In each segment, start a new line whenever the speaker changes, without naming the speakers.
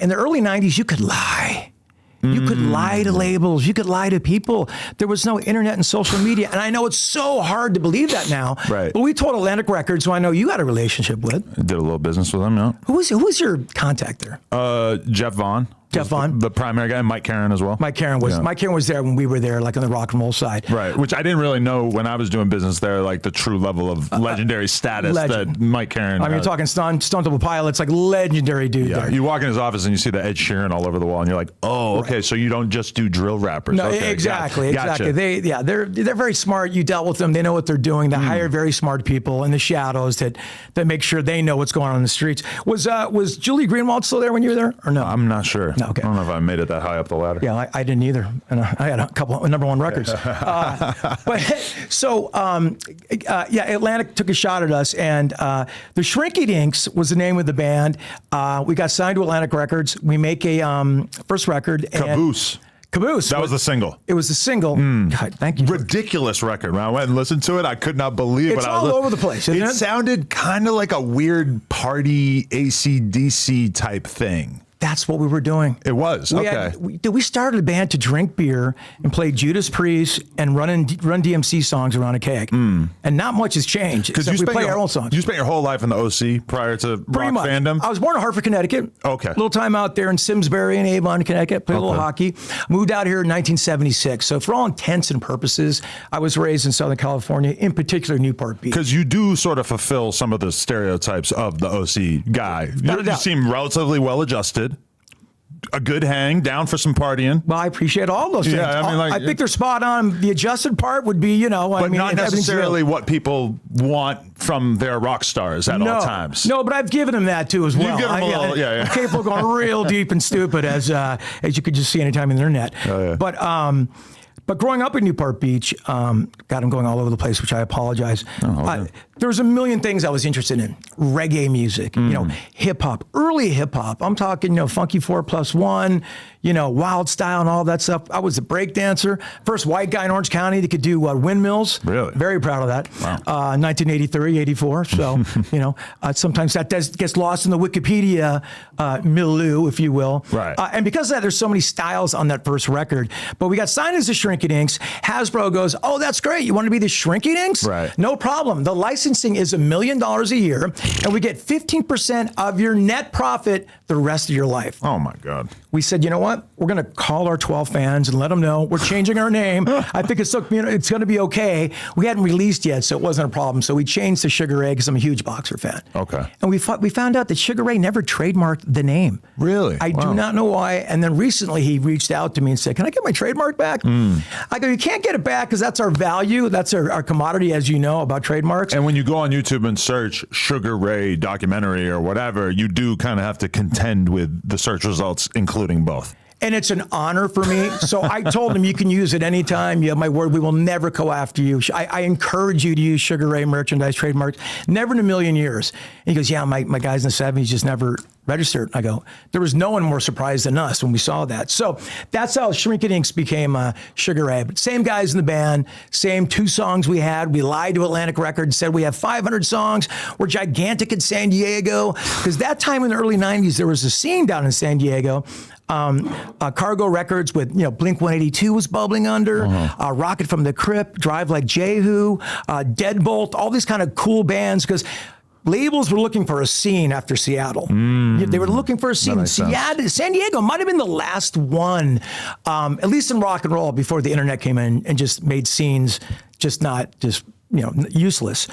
In the early 90s, you could lie. You could lie to labels. You could lie to people. There was no internet and social media. And I know it's so hard to believe that now.
Right.
But we told Atlantic Records, who I know you had a relationship with.
Did a little business with them, yeah.
Who was your contact there?
Jeff Vaughn.
Jeff Vaughn?
The primary guy, and Mike Karen as well.
Mike Karen was there when we were there, like on the rock and roll side.
Right, which I didn't really know when I was doing business there, like the true level of legendary status that Mike Karen
I mean, you're talking Stone Temple Pilots, like legendary dude there.
You walk in his office and you see the Ed Sheeran all over the wall, and you're like, oh, okay, so you don't just do drill rappers.
No,
okay,
exactly.
Gotcha.
They're very smart. You dealt with them. They know what they're doing. They hire very smart people in the shadows that make sure they know what's going on in the streets. Was Julie Greenwald still there when you were there, or no?
I'm not sure.
No, okay.
I don't know if I made it that high up the ladder.
Yeah, I didn't either. And I had a couple of number one records. Atlantic took a shot at us, and the Shrinky Dinks was the name of the band. We got signed to Atlantic Records. We make a first record.
Caboose. That was the single.
It was the single. God, thank you.
Ridiculous record. When I went and listened to it, I could not believe
it's all over the place, isn't it?
It sounded kind of like a weird party AC/DC type thing.
That's what we were doing.
It was.
We started a band to drink beer and play Judas Priest and Run DMC songs around a keg. And not much has changed. Because we play our own songs.
You spent your whole life in the OC prior to rock fandom?
I was born in Hartford, Connecticut.
Okay.
Little time out there in Simsbury and Avon, Connecticut. Played a little hockey. Moved out here in 1976. So for all intents and purposes, I was raised in Southern California, in particular Newport Beach.
Because you do sort of fulfill some of the stereotypes of the OC guy. You seem relatively well adjusted. A good hang, down for some partying.
Well, I appreciate all those things.
Yeah,
I think they're spot on. The adjusted part would be,
but not necessarily what people want from their rock stars at all times.
No, but I've given them that too as well.
You've given them a little,
I'm capable of going real deep and stupid, as you could just see anytime on the internet. But growing up in Newport Beach, God, I'm going all over the place, which I apologize. There was a million things I was interested in. Reggae music, hip hop, early hip hop. I'm talking, Funky 4+1, Wild Style and all that stuff. I was a break dancer. First white guy in Orange County that could do windmills.
Really?
Very proud of that.
Wow.
1983, 84. So, sometimes that gets lost in the Wikipedia milieu, if you will.
Right.
And because of that, there's so many styles on that first record. But we got signed as the Shrinky Dinks. Hasbro goes, oh, that's great. You want to be the Shrinky Dinks?
Right.
No problem. The licensing is $1 million a year, and we get 15% of your net profit the rest of your life.
Oh, my God.
We said, you know what? We're going to call our 12 fans and let them know we're changing our name. I think it's going to be okay. We hadn't released yet, so it wasn't a problem. So we changed to Sugar Ray because I'm a huge Boxer fan.
Okay.
And we found out that Sugar Ray never trademarked the name.
Really?
I do not know why. And then recently he reached out to me and said, can I get my trademark back? I go, you can't get it back because that's our value. That's our commodity, as you know, about trademarks.
And when you go on YouTube and search Sugar Ray documentary or whatever, you do kind of have to contend with the search results, including both.
And it's an honor for me. So I told him, you can use it anytime. You have my word. We will never go after you. I encourage you to use Sugar Ray merchandise trademarks. Never in a million years. And he goes, yeah, my guys in the 70s just never registered. I go, there was no one more surprised than us when we saw that. So that's how Shrinky Dinks became Sugar Ray. But same guys in the band, same 2 songs we had. We lied to Atlantic Records, said we have 500 songs. We're gigantic in San Diego. Because that time in the early 90s, there was a scene down in San Diego. Cargo Records with, Blink 182 was bubbling under, Rocket from the Crypt, Drive Like Jehu, Deadbolt, all these kind of cool bands, because labels were looking for a scene after Seattle. They were looking for a scene. San Diego might have been the last one, at least in rock and roll, before the internet came in and just made scenes useless.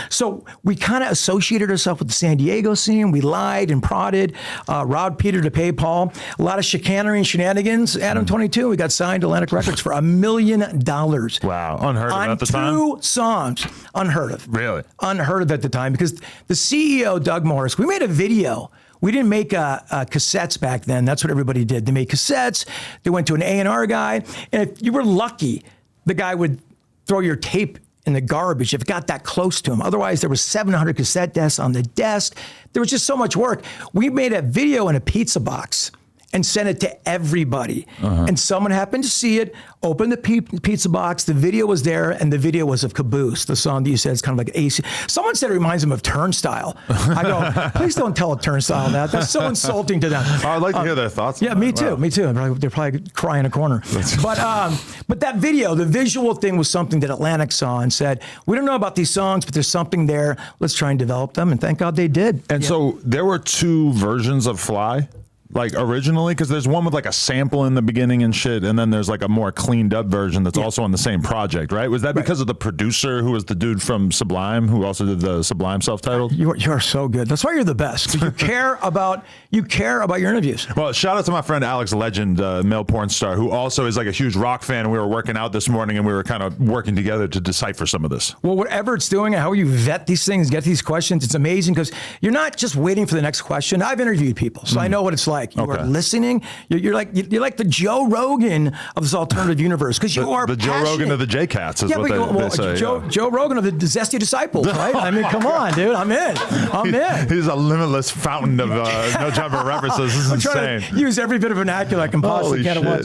So we kind of associated ourselves with the San Diego scene. We lied and prodded, robbed Peter to pay Paul. A lot of chicanery and shenanigans. Adam 22, we got signed to Atlantic Records for $1 million.
Wow, unheard of at the time?
On 2 songs. Unheard of.
Really?
Unheard of at the time, because the CEO, Doug Morris, we made a video. We didn't make cassettes back then. That's what everybody did. They made cassettes. They went to an A&R guy. And if you were lucky, the guy would throw your tape in the garbage if it got that close to him. Otherwise, there was 700 cassette desks on the desk. There was just so much work. We made a video in a pizza box. and sent it to everybody. And someone happened to see it, opened the pizza box, the video was there, and the video was of Caboose, the song that you said is kind of like AC. Someone said it reminds them of Turnstile. I go, please don't tell a Turnstile that. That's so insulting to them.
I'd like to hear their thoughts.
Yeah, me too. Me too. They're probably crying in a corner. But that video, the visual thing was something that Atlantic saw and said, we don't know about these songs, but there's something there. Let's try and develop them. And thank God they did.
And so there were 2 versions of Fly. Like originally, because there's one with like a sample in the beginning and shit, and then there's like a more cleaned up version that's also on the same project, right? Was that because of the producer who was the dude from Sublime, who also did the Sublime self-titled?
You're so good. That's why you're the best. You care about your interviews.
Well, shout out to my friend Alex Legend, male porn star, who also is like a huge rock fan. We were working out this morning, and we were kind of working together to decipher some of this.
Well, whatever it's doing, how you vet these things, get these questions, it's amazing because you're not just waiting for the next question. I've interviewed people, so I know what it's like. You are listening. You're like the Joe Rogan of this alternative universe because you are
the Joe Rogan of the J-Cats is what they say.
Joe Rogan of the Zesty Disciples, right? I mean, come on, dude. I'm in.
He's a limitless fountain of no jumper references. This is insane.
To use every bit of vernacular I can possibly get at once.